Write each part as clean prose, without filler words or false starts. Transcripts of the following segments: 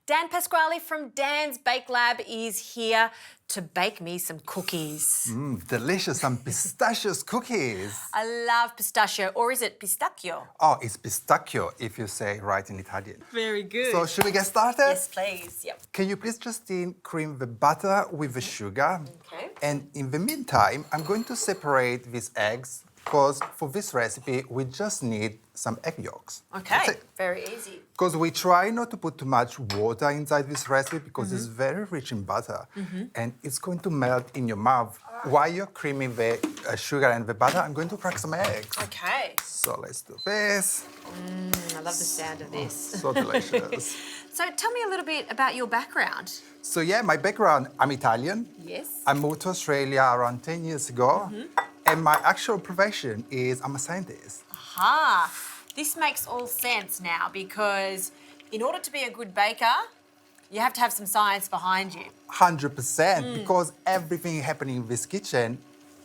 Dan Pasquale from Dan's Bake Lab is here to bake me some cookies. Delicious, some pistachios cookies. I love pistachio, or is it pistacchio? Oh, it's pistachio if you say right in Italian. Very good. So should we get started? Yes, please. Yep. Can you please, Justine, cream the butter with the sugar? Okay. And in the meantime, I'm going to separate these eggs because for this recipe, we just need some egg yolks. Okay, very easy. Because we try not to put too much water inside this recipe because it's very rich in butter and it's going to melt in your mouth. While you're creaming the sugar and the butter, I'm going to crack some eggs. Okay. So let's do this. I love the sound of this. So delicious. So tell me a little bit about your background. So yeah, my background, I'm Italian. Yes. I moved to Australia around 10 years ago. And my actual profession is I'm a scientist. Aha. This makes all sense now because in order to be a good baker, you have to have some science behind you. 100%, because everything happening in this kitchen,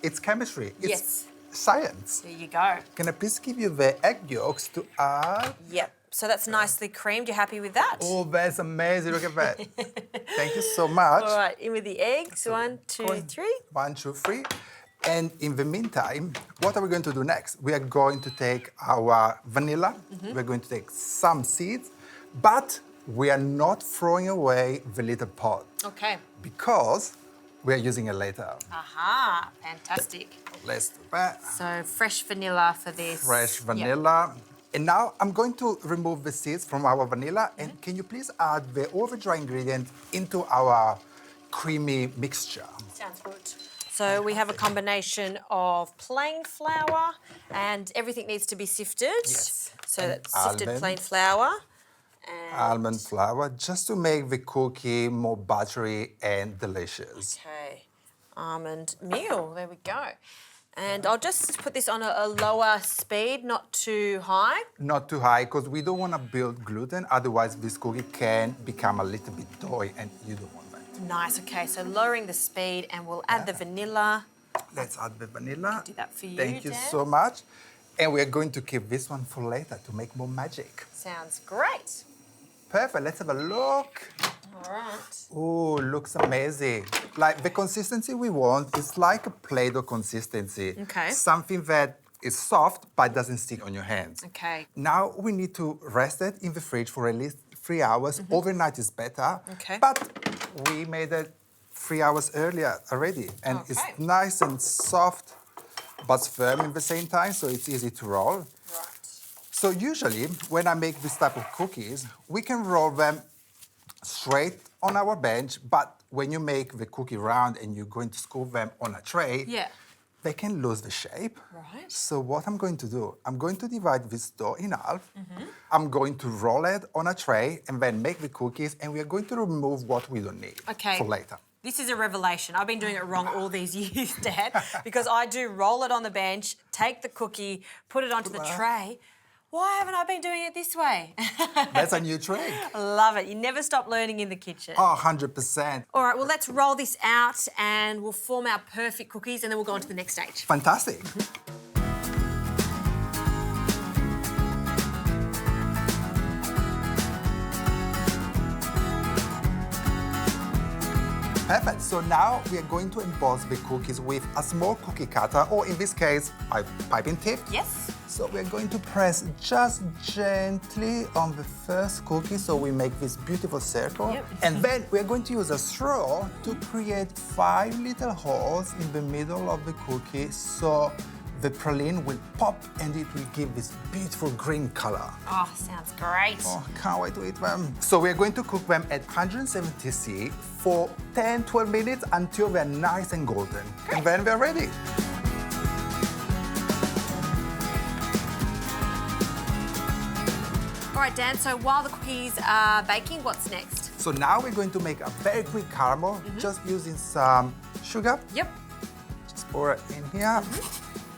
it's chemistry. It's Yes. science. There you go. Can I please give you the egg yolks to add? Yep. So that's nicely creamed. You happy with that? Oh, that's amazing. Look at that. Thank you so much. All right, in with the eggs. 1, 2, 3. 1, 2, 3. And in the meantime, what are we going to do next? We are going to take our vanilla. We're going to take some seeds, but we are not throwing away the little pod Okay. because we are using it later. Aha, fantastic. Let's do that. So fresh vanilla for this. Fresh Yep. vanilla. And now I'm going to remove the seeds from our vanilla. And can you please add all the dry ingredients into our creamy mixture? Sounds good. So we have a combination of plain flour and everything needs to be sifted. Yes. So And that's sifted almond. plain flour. And Almond flour, just to make the cookie more buttery and delicious. Okay, almond meal, there we go. And I'll just put this on a lower speed, not too high. Not too high, because we don't want to build gluten, otherwise this cookie can become a little bit doughy and you don't want that. Nice, okay, so lowering the speed and we'll add the vanilla. Let's add the vanilla. Do that for you, Thank you Dan. so much. And we're going to keep this one for later to make more magic. Sounds great. Perfect, let's have a look. All right. Oh, looks amazing. Like the consistency we want is like a Play-Doh consistency. Okay. Something that is soft but doesn't stick on your hands. Okay. Now we need to rest it in the fridge for at least 3 hours. Overnight is better. Okay. But we made it 3 hours earlier already. And it's Okay. nice and soft but firm at the same time, so it's easy to roll. Right. So usually, when I make this type of cookies, we can roll them straight on our bench, but when you make the cookie round and you're going to scoop them on a tray, Yeah. they can lose the shape. Right. So what I'm going to do, I'm going to divide this dough in half. I'm going to roll it on a tray and then make the cookies, and we are going to remove what we don't need Okay. for later. This is a revelation. I've been doing it wrong all these years, Dad, because I do roll it on the bench, take the cookie, put it onto the tray. Why haven't I been doing it this way? That's a new trick. Love it. You never stop learning in the kitchen. Oh, 100%. All right, well, let's roll this out and we'll form our perfect cookies and then we'll go on to the next stage. Fantastic. Perfect. So now we are going to emboss the cookies with a small cookie cutter, or in this case, a piping tip. Yes. So we're going to press just gently on the first cookie so we make this beautiful circle. Yep. And then we're going to use a straw to create 5 little holes in the middle of the cookie so the praline will pop and it will give this beautiful green color. Oh, sounds great. Oh, can't wait to eat them. So we're going to cook them at 170 C for 10-12 minutes until they're nice and golden. Great. And then they're ready. All right, Dan, so while the cookies are baking, what's next? So now we're going to make a very quick caramel, just using some sugar. Yep. Just pour it in here.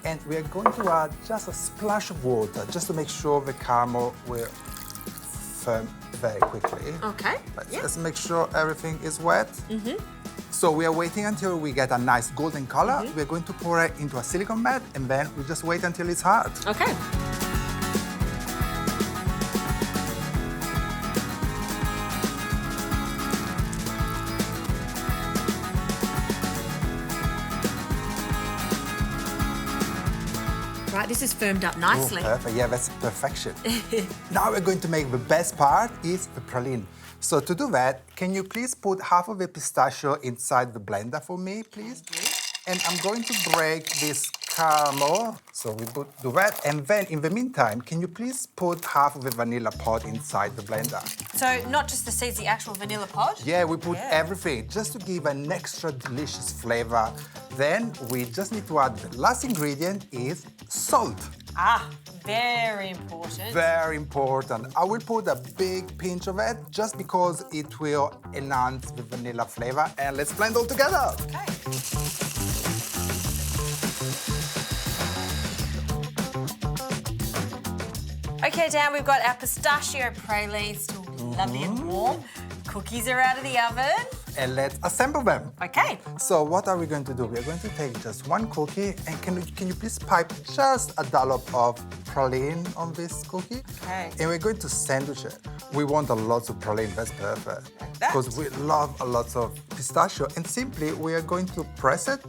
And we're going to add just a splash of water just to make sure the caramel will firm very quickly. Okay. Let's make sure everything is wet. So we are waiting until we get a nice golden color. We're going to pour it into a silicone mat and then we just wait until it's hard. Okay. This is firmed up Oh, nicely. perfect. Yeah, that's perfection. Now we're going to make the best part is the praline. So to do that, can you please put half of the pistachio inside the blender for me, please? And I'm going to break this caramel. So we do that. And then in the meantime, can you please put half of the vanilla pod inside the blender? So not just the seeds, the actual vanilla pod? Yeah, we put everything just to give an extra delicious flavor. Then we just need to add the last ingredient is salt. Ah, very important. Very important. I will put a big pinch of it just because it will enhance the vanilla flavor. And let's blend all together. Okay. Okay, Dan, we've got our pistachio praline still lovely and warm. Cookies are out of the oven. And let's assemble them. Okay. So what are we going to do? We're going to take just one cookie and can you please pipe just a dollop of praline on this cookie? Okay. And we're going to sandwich it. We want a lot of praline, that's perfect. Like that. Because we love a lot of pistachio. And simply we are going to press it.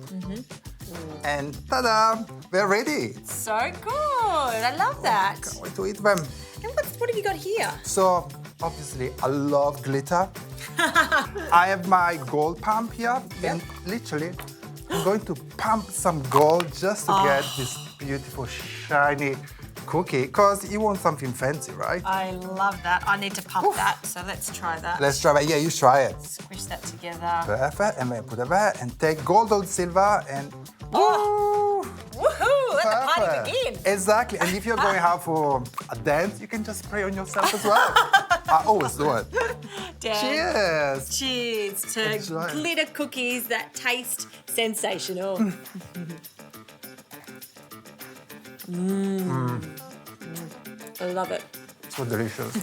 And ta-da, we're ready. So good. I love that. Can't wait to eat them. And what have you got here? So obviously I love glitter. I have my gold pump here and literally I'm going to pump some gold just to get this beautiful shiny cookie because you want something fancy, right? I love that. I need to pump that, so let's try that. Let's try it. Yeah, you try it. Squish that together. Perfect. And then put it there and take gold or silver and Woohoo! Let the party begin. Exactly. And if you're going out for a dance, you can just spray on yourself as well. I always do it. Dan, Cheers. cheers to Enjoy. glitter cookies that taste sensational. I love it. So delicious.